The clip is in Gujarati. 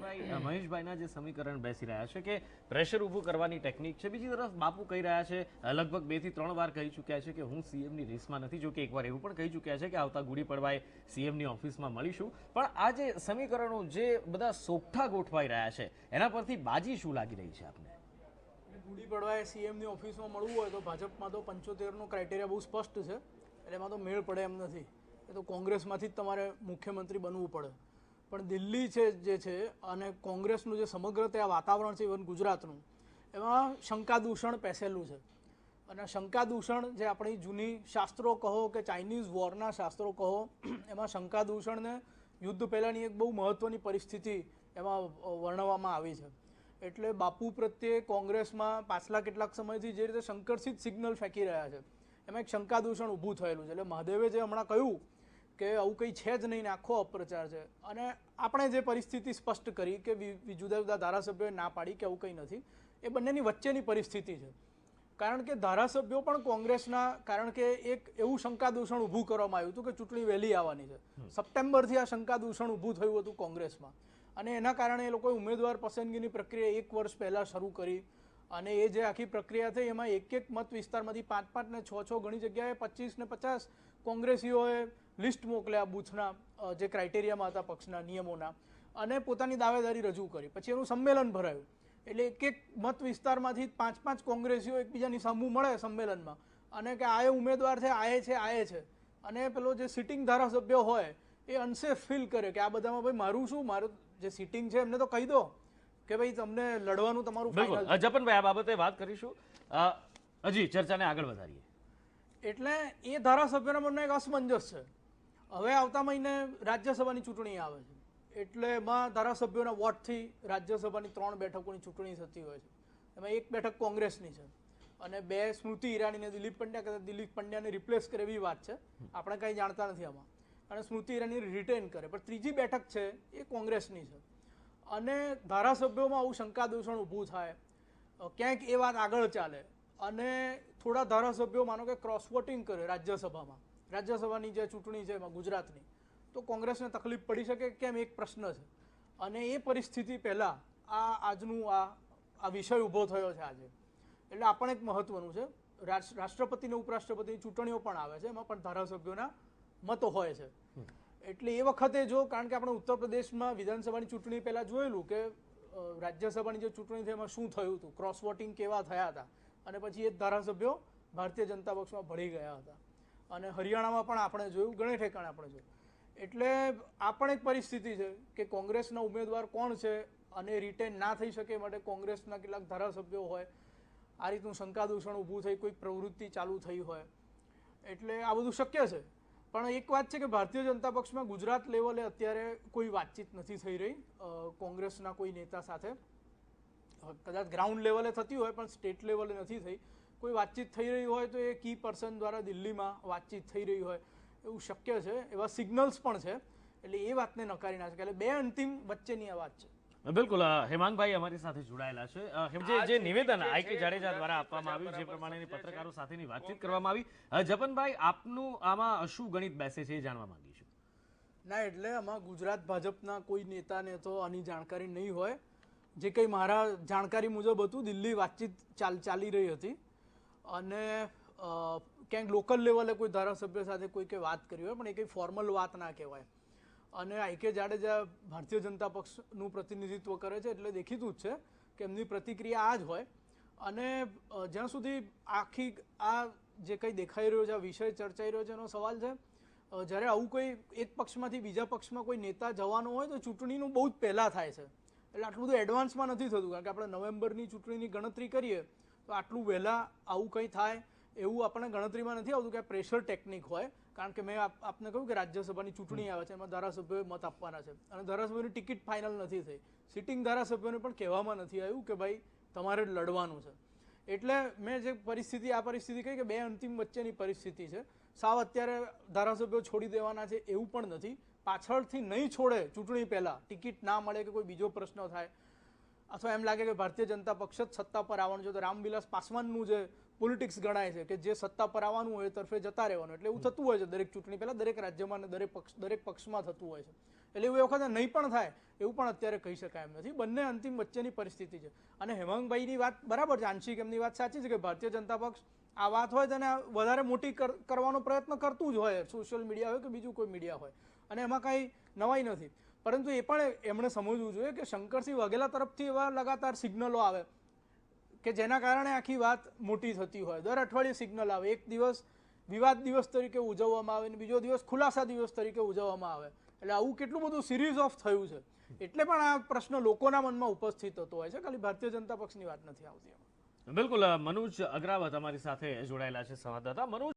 જપનભાઈ મહેશભાઈના જે સમીકરણ બેસી રહ્યા છે કે પ્રેશર ઊભું કરવાની ટેકનિક છે, બીજી તરફ બાપુ કહી રહ્યા છે, લગભગ 2 થી 3 વાર કહી ચૂક્યા છે કે હું સીએમની રેસમાં નથી. જો કે એકવાર એવું પણ કહી ચૂક્યા છે કે આવતા ગુડી પડવાએ સીએમની ઓફિસમાં મળીશું. પણ આ જે સમીકરણો જે બધા સોગઠા ગોઠવાઈ રહ્યા છે એના પરથી બાજી શું લાગી રહી છે આપને? ગુડી પડવાએ સીએમની ઓફિસમાં મળવું હોય તો ભાજપમાં તો 75નો ક્રાઇટેરિયા બહુ સ્પષ્ટ છે, એટલે એમાં તો મેળ પડે એમ નથી. એ તો કોંગ્રેસમાંથી જ તમારે મુખ્યમંત્રી બનવું પડે. પણ દિલ્હી છે જે છે અને કોંગ્રેસનું જે સમગ્ર ત્યાં વાતાવરણ છે, ઇવન ગુજરાતનું, એમાં શંકા દૂષણ પેસેલું છે. અને શંકા દૂષણ જે આપણી જૂની શાસ્ત્રો કહો કે ચાઇનીઝ વોરના શાસ્ત્રો કહો, એમાં શંકા દૂષણને યુદ્ધ પહેલાંની એક બહુ મહત્ત્વની પરિસ્થિતિ એમાં વર્ણવવામાં આવી છે. એટલે બાપુ પ્રત્યે કોંગ્રેસમાં પાછલા કેટલાક સમયથી જે રીતે સંકર્ષિત સિગ્નલ ફેંકી રહ્યા છે, એમાં એક શંકા દૂષણ ઊભું થયેલું છે. એટલે મહાદેવે જે હમણાં કહ્યું કે આવું કંઈ છે જ નહીં ને આખો અપપ્રચાર છે, અને આપણે જે પરિસ્થિતિ સ્પષ્ટ કરી કે જુદા જુદા ધારાસભ્યોએ ના પાડી કે આવું કંઈ નથી, એ બંનેની વચ્ચેની પરિસ્થિતિ છે. કારણ કે ધારાસભ્યો પણ કોંગ્રેસના, કારણ કે એક એવું શંકા દૂષણ ઊભું કરવામાં આવ્યું હતું કે ચૂંટણી વહેલી આવવાની છે. સપ્ટેમ્બરથી આ શંકા દૂષણ ઊભું થયું હતું કોંગ્રેસમાં, અને એના કારણે એ લોકોએ ઉમેદવાર પસંદગીની પ્રક્રિયા 1 વર્ષ પહેલાં શરૂ કરી. અને એ જે આખી પ્રક્રિયા થઈ એમાં એક મત વિસ્તારમાંથી 5 ને 6 ઘણી જગ્યાએ 25 ને 50 કોંગ્રેસીઓએ લિસ્ટ મોકલ્યા બૂથના, જે ક્રાઇટેરિયામાં હતા પક્ષના નિયમોના, અને પોતાની દાવેદારી રજૂ કરી. પછી એનું સંમેલન ભરાયું. એટલે એક મત વિસ્તારમાંથી 5 કોંગ્રેસીઓ એકબીજાની સામું મળે સંમેલનમાં અને કે આ ઉમેદવાર છે, આ છે, અને પેલો જે સિટિંગ ધારાસભ્ય હોય એ અનસેફ ફીલ કરે કે આ બધામાં ભાઈ મારું શું, મારું જે સિટિંગ છે એમને તો કહી દો કે ભાઈ તમને લડવાનું તમારું ફાઇનલ. જપનભાઈ, આ બાબતે વાત કરીશું, હજી ચર્ચાને આગળ વધારીએ. એટલે એ ધારાસભ્યના મનમાં એક અસમંજસ છે. હવે આવતા મહિને રાજ્યસભાની ચૂંટણી આવે છે, એટલે એમાં ધારાસભ્યોના વોટથી રાજ્યસભાની 3 બેઠકોની ચૂંટણી થતી હોય છે. એમાં 1 બેઠક કોંગ્રેસની છે અને 2 સ્મૃતિ ઈરાનીને દિલીપ પંડ્યા, કદાચ દિલીપ પંડ્યાને રિપ્લેસ કરે એવી વાત છે, આપણે કંઈ જાણતા નથી આમાં, અને સ્મૃતિ ઈરાની રિટેન કરે. પણ ત્રીજી બેઠક છે એ કોંગ્રેસની છે. અને ધારાસભ્યોમાં આવું શંકા દૂષણ ઊભું થાય, ક્યાંક એ વાત આગળ ચાલે, અને થોડા ધારાસભ્યો માનો કે ક્રોસ વોટિંગ કરે રાજ્યસભામાં, રાજ્યસભાની જે ચૂંટણી છે એમાં ગુજરાતની, તો કોંગ્રેસને તકલીફ પડી શકે કેમ, એક પ્રશ્ન છે. અને એ પરિસ્થિતિ પહેલાં આજનું આ વિષય ઊભો થયો છે આજે. એટલે આ પણ એક મહત્વનું છે. રાષ્ટ્રપતિ અને ઉપરાષ્ટ્રપતિની ચૂંટણીઓ પણ આવે છે, એમાં પણ ધારાસભ્યોના મતો હોય છે. એટલે એ વખતે જો, કારણ કે આપણે ઉત્તર પ્રદેશમાં વિધાનસભાની ચૂંટણી પહેલાં જોયેલું કે રાજ્યસભાની જે ચૂંટણી થઈ એમાં શું થયું હતું, ક્રોસ વોટિંગ કેવા થયા હતા, અને પછી એ ધારાસભ્યો ભારતીય જનતા પક્ષમાં ભળી ગયા હતા. અને હરિયાણામાં પણ આપણે જોયું, ઘણે ઠેકાણે આપણે જોયું. એટલે આ પણ એક પરિસ્થિતિ છે કે કોંગ્રેસના ઉમેદવાર કોણ છે અને રિટેન ના થઈ શકે માટે કોંગ્રેસના કેટલાક ધારાસભ્યો હોય આ રીતનું શંકા દૂષણ ઊભું થઈ, કોઈક પ્રવૃત્તિ ચાલુ થઈ હોય. એટલે આ બધું શક્ય છે. પણ એક વાત છે કે ભારતીય જનતા પક્ષમાં ગુજરાત લેવલે અત્યારે કોઈ વાતચીત નથી થઈ રહી કોંગ્રેસના કોઈ નેતા સાથે. કદાચ ગ્રાઉન્ડ લેવલે થતી હોય પણ સ્ટેટ લેવલે નથી થઈ. કોઈ વાતચીત થઈ રહી હોય તો એ કી પર્સન દ્વારા દિલ્હીમાં વાતચીત થઈ રહી હોય એવું શક્ય છે, એવા સિગ્નલ્સ પણ છે. એટલે એ વાતને નકારી ના શકાય. એટલે 2 અંતિમ વચ્ચેની આ વાત છે. બિલકુલ. હેમાંગભાઈ અમારી સાથે જોડાયેલા છે. જે નિવેદન આઈકે જાડેજા દ્વારા આપવામાં આવ્યું, જે પ્રમાણેની પત્રકારો સાથેની વાતચીત કરવામાં આવી, જપનભાઈ આપનું આમાં શું ગણિત બેસે છે એ જાણવા માંગીશું. ના, એટલે આમાં ગુજરાત ભાજપના કોઈ નેતાને તો આની જાણકારી નહીં હોય. જે કંઈ મારા જાણકારી મુજબ હતું, દિલ્હી વાતચીત ચાલી રહી હતી અને ક્યાંક લોકલ લેવલે કોઈ ધારાસભ્ય સાથે કોઈકે વાત કરી હોય, પણ એ કંઈ ફોર્મલ વાત ના કહેવાય. અને આઈકે જાડેજા ભારતીય જનતા પક્ષનું પ્રતિનિધિત્વ કરે છે, એટલે દેખીતું જ છે કે એમની પ્રતિક્રિયા આ જ હોય. અને જ્યાં સુધી આખી આ જે કંઈ દેખાઈ રહ્યો છે, આ વિષય ચર્ચાઈ રહ્યો છે, એનો સવાલ છે જ્યારે આવું કોઈ એક પક્ષમાંથી બીજા પક્ષમાં કોઈ નેતા જવાનો હોય તો ચૂંટણીનું બહુ જ પહેલાં થાય છે. એટલે આટલું બધું એડવાન્સમાં નથી થતું, કારણ કે આપણે નવેમ્બરની ચૂંટણીની ગણતરી કરીએ તો આટલું વહેલા આવું કંઈ થાય એવું આપણને ગણતરીમાં નથી આવતું કે આ પ્રેશર ટેકનિક હોય. કારણ કે મેં આપને કહ્યું કે રાજ્યસભાની ચૂંટણી આવે છે, એમાં ધારાસભ્યોએ મત આપવાના છે અને ધારાસભ્યોની ટિકિટ ફાઇનલ નથી થઈ. સિટિંગ ધારાસભ્યોને પણ કહેવામાં નથી આવ્યું કે ભાઈ તમારે લડવાનું છે. એટલે મેં જે આ પરિસ્થિતિ કહી કે 2 અંતિમ વચ્ચેની પરિસ્થિતિ છે. સાવ અત્યારે ધારાસભ્યો છોડી દેવાના છે એવું પણ નથી. પાછળથી નહીં છોડે ચૂંટણી પહેલાં, ટિકિટ ના મળે કે કોઈ બીજો પ્રશ્ન થાય, અથવા એમ લાગે કે ભારતીય જનતા પક્ષ જ સત્તા પર આવવાનું છે, તો રામવિલાસ પાસવાનનું જે પોલિટિક્સ ગણાય છે કે જે સત્તા પર આવવાનું હોય તરફે જતા રહેવાનું, એટલે એવું થતું હોય છે દરેક ચૂંટણી પહેલાં, દરેક રાજ્યમાં અને દરેક પક્ષમાં થતું હોય છે. એટલે એવું એ વખતે નહીં પણ થાય એવું પણ અત્યારે કહી શકાય એમ નથી. બંને અંતિમ વચ્ચેની પરિસ્થિતિ છે. અને હેમાંગભાઈની વાત બરાબર છે, આંશિક એમની વાત સાચી છે કે ભારતીય જનતા પક્ષ આ વાત હોય તેને વધારે મોટી કરવાનો પ્રયત્ન કરતું જ હોય, સોશિયલ મીડિયા હોય કે બીજું કોઈ મીડિયા હોય, અને એમાં કાંઈ નવાઈ નથી. પરંતુ એ પણ એમણે સમજવું જોઈએ કે શંકરસિંહ વાઘેલા તરફથી એવા લગાતાર સિગ્નલો આવે કે જેના કારણે આખી વાત મોટી થતી હોય. દર અઠવાડિયે સિગ્નલ આવે, એક દિવસ વિવાદ દિવસ તરીકે ઉજવવામાં આવે અને બીજો દિવસ ખુલાસા દિવસ તરીકે ઉજવવામાં આવે. એટલે આવું કેટલું બધું સિરીઝ ઓફ થયું છે. એટલે પણ આ પ્રશ્ન લોકોના મનમાં ઉપસ્થિત થતો હોય છે, ખાલી ભારતીય જનતા પક્ષની વાત નથી આવતી એમાં. બિલકુલ. મનોજ અગ્રાવત અમારી સાથે જોડાયેલા છે, સંવાદદાતા. મનોજ,